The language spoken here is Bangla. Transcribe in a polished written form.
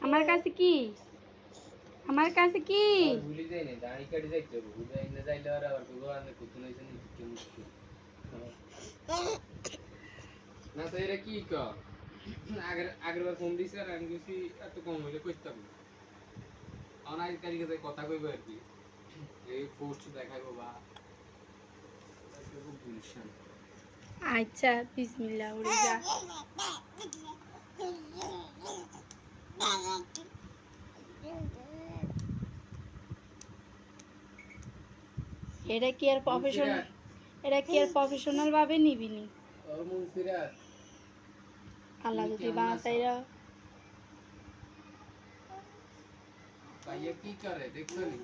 আমার কাছে কি আমার কাছে কি ভুলি যাই না দাঁড়ি কাটি যাইতে হবে বুঝাই না যাইলে আর আবার ভগবানের কুতুন হইছে নি কি মুশকিল না তো এরা কি কর আগেরবার ফোন দিছে আর আমি গেছি এত কম হইলে কইতাম না অনাই তারিখে যাই কথা কইব আর কি এই পোস্ট দেখাইবো বা খুব গুলশান আচ্ছা বিসমিল্লাহ উড়ে যা এটা কি আর প্রফেশনাল ভাবে নিবিনি ওর মন সিরাত আল্লাহ যদি বাঁচাইরা ভাইয়া কি করে দেখছো নি